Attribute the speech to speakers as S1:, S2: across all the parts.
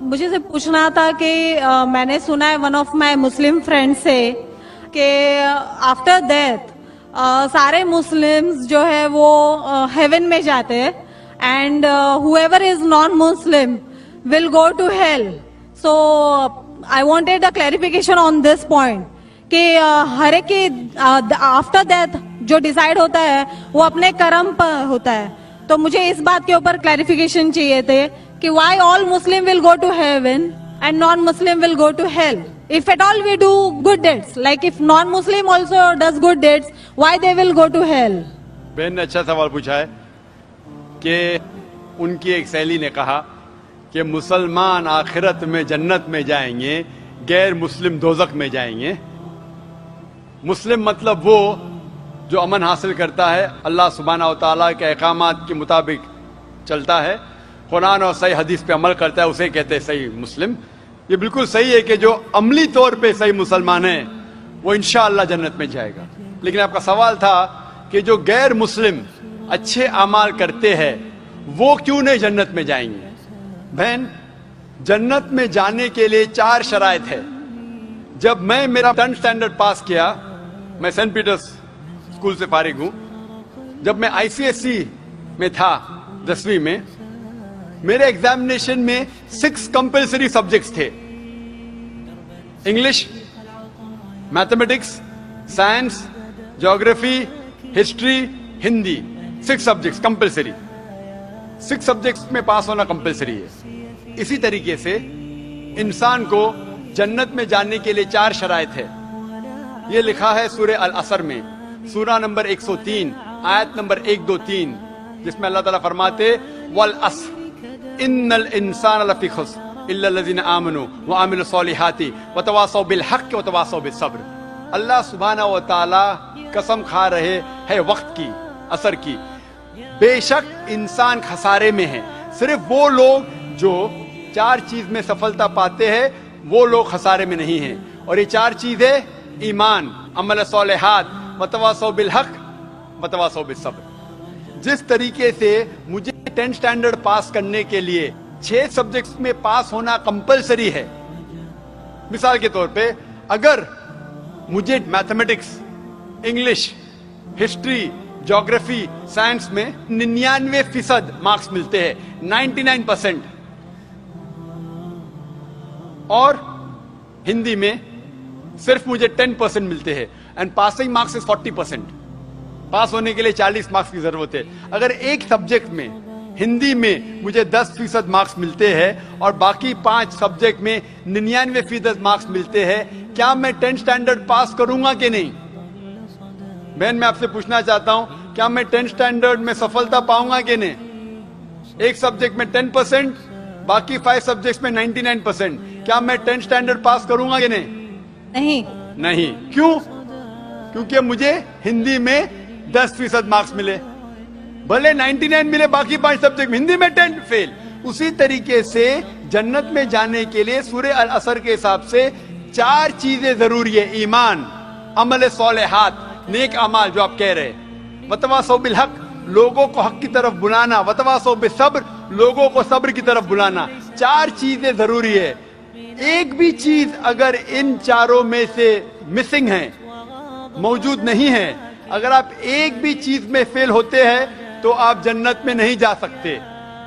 S1: مجھے سے پوچھنا تھا کہ میں نے سنا ہے one of my Muslim friend سے کہ آفٹر ڈیتھ سارے مسلمز جو ہے وہ ہیون میں جاتے ہیں and whoever is non Muslim will go to hell. So I wanted a clarification on this point کہ ہر ایک کی آفٹر ڈیتھ جو ڈیسائیڈ ہوتا ہے وہ اپنے کرم پر ہوتا ہے. تو مجھے اس بات کے اوپر کلیریفیکیشن چاہیے تھے کہ why all Muslim will go to heaven and non Muslim will go to hell. If at all we do good deeds, like if non-Muslim also does good deeds, why they will go to hell?
S2: بہن نے اچھا سوال پوچھا ہے کہ ان کی ایک سہیلی نے کہا کہ مسلمان آخرت میں جنت میں جائیں گے، غیر مسلم دوزخ میں جائیں گے. مسلم مطلب وہ جو امن حاصل کرتا ہے، اللہ سبحانہ و تعالیٰ کے احکامات کے مطابق چلتا ہے، قرآن اور صحیح حدیث پہ عمل کرتا ہے، اسے کہتے ہیں صحیح مسلم. یہ بالکل صحیح ہے کہ جو عملی طور پہ صحیح مسلمان ہے وہ انشاءاللہ جنت میں جائے گا. لیکن آپ کا سوال تھا کہ جو غیر مسلم اچھے اعمال کرتے ہیں وہ کیوں نہیں جنت میں جائیں گے؟ بہن، جنت میں جانے کے لیے 4 شرائط ہے. جب میں میرا 10th اسٹینڈرڈ پاس کیا، میں سینٹ پیٹرز اسکول سے فارغ ہوں. جب میں ICSE میں تھا 10ویں میں، میرے ایگزامینیشن میں 6 کمپلسری سبجیکٹس تھے: English, mathematics, science, geography, history, Hindi. 6 subjects compulsory. 6 subjects میں پاس ہونا کمپلسری ہے. اسی طریقے سے انسان کو جنت میں جانے کے لیے 4 شرائط ہے. یہ لکھا ہے سورہ العصر میں، سورہ نمبر 103 آیت نمبر 1 2 3، جس میں اللہ تعالیٰ فرماتے والعصر ان الانسان لفی خسر الا الذین آمنوا وعملوا الصالحات وتواصوا بالحق وتواصوا بالصبر. اللہ سبحانہ و تعالی قسم کھا رہے ہے وقت کی، عصر کی. بے شک انسان خسارے میں ہے. صرف وہ لوگ جو 4 چیز میں سفلتا پاتے ہیں وہ لوگ خسارے میں نہیں ہیں. اور یہ 4 چیزیں ایمان، عمل صالحات، وتواصوا بالحق، وتواصوا بالصبر. جس طریقے سے مجھے 10th اسٹینڈرڈ پاس کرنے کے لیے 6 سبجیکٹس میں پاس ہونا کمپلسری ہے. مثال کے طور پہ اگر مجھے mathematics, English, history, geography, science میں 99% مارکس ملتے ہیں، 99%، اور ہندی میں صرف مجھے 10% ملتے ہیں، اینڈ پاسنگ مارکس از 40%. پاس ہونے کے لیے 40 مارکس کی ضرورت ہے. اگر ایک سبجیکٹ میں، ہندی میں مجھے 10% مارکس ملتے ہیں اور باقی 5 سبجیکٹ میں 99% مارکس ملتے ہیں، کیا میں 10th اسٹینڈرڈ پاس کروں گا کہ نہیں؟ بہن، میں آپ سے پوچھنا چاہتا ہوں، کیا میں 10th اسٹینڈرڈ میں سفلتا پاؤں گا کہ نہیں؟ ایک سبجیکٹ میں 10%، باقی 5 سبجیکٹس میں 99%، کیا میں 10th اسٹینڈرڈ پاس کروں گا کہ نہیں؟ نہیں. کیوں؟ کیونکہ مجھے ہندی میں 10% مارکس ملے، بھلے 99 ملے، باقی 5 سبجیکٹ ہندی میں 10 فیل. اسی طریقے سے جنت میں جانے کے لیے سورہ العصر کے حساب سے 4 چیزیں ضروری ہے: ایمان، عمل صالحات، نیک اعمال جو آپ کہہ رہے، وتواصوا بالحق، لوگوں کو حق کی طرف بلانا، وتواصوا بالصبر، لوگوں کو صبر کی طرف بلانا. 4 چیزیں ضروری ہے. ایک بھی چیز اگر ان 4 میں سے مسنگ ہے، موجود نہیں ہے، اگر آپ ایک بھی چیز میں فیل ہوتے ہیں تو آپ جنت میں نہیں جا سکتے.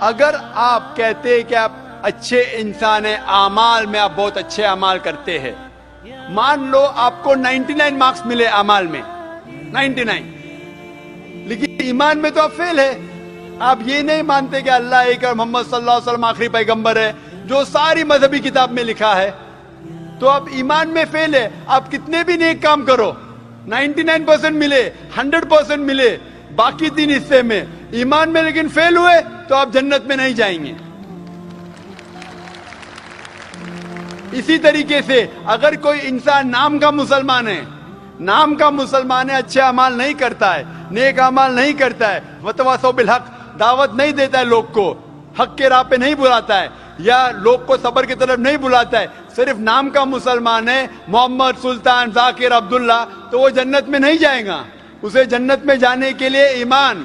S2: اگر آپ کہتے کہ آپ اچھے انسان ہیں، اعمال میں آپ بہت اچھے اعمال کرتے ہیں، مان لو آپ کو 99 مارکس ملے اعمال میں، 99، لیکن ایمان میں تو آپ فیل ہے. آپ یہ نہیں مانتے کہ اللہ ایک اور محمد صلی اللہ علیہ وسلم آخری پیغمبر ہے، جو ساری مذہبی کتاب میں لکھا ہے، تو آپ ایمان میں فیل ہے. آپ کتنے بھی نیک کام کرو، 99% ملے، 100% ملے، باقی 3 حصے میں ایمان میں لیکن فیل ہوئے، تو آپ جنت میں نہیں جائیں گے. اسی طریقے سے اگر کوئی انسان نام کا مسلمان ہے، اچھے اعمال نہیں کرتا ہے، نیک اعمال نہیں کرتا ہے، وتواصوا بالحق، دعوت نہیں دیتا ہے، لوگ کو حق کے راہ پہ نہیں بلاتا ہے، یا لوگ کو صبر کی طرف نہیں بلاتا ہے، صرف نام کا مسلمان ہے، محمد، سلطان، ذاکر، عبداللہ، تو وہ جنت میں نہیں جائے گا. اسے جنت میں جانے کے لیے ایمان،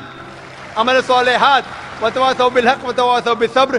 S2: عمل صالحات، وتواصوا بالحق وتواصوا بالصبر،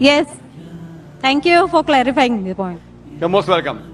S1: Yes. Thank you for clarifying the point.
S2: You're most welcome.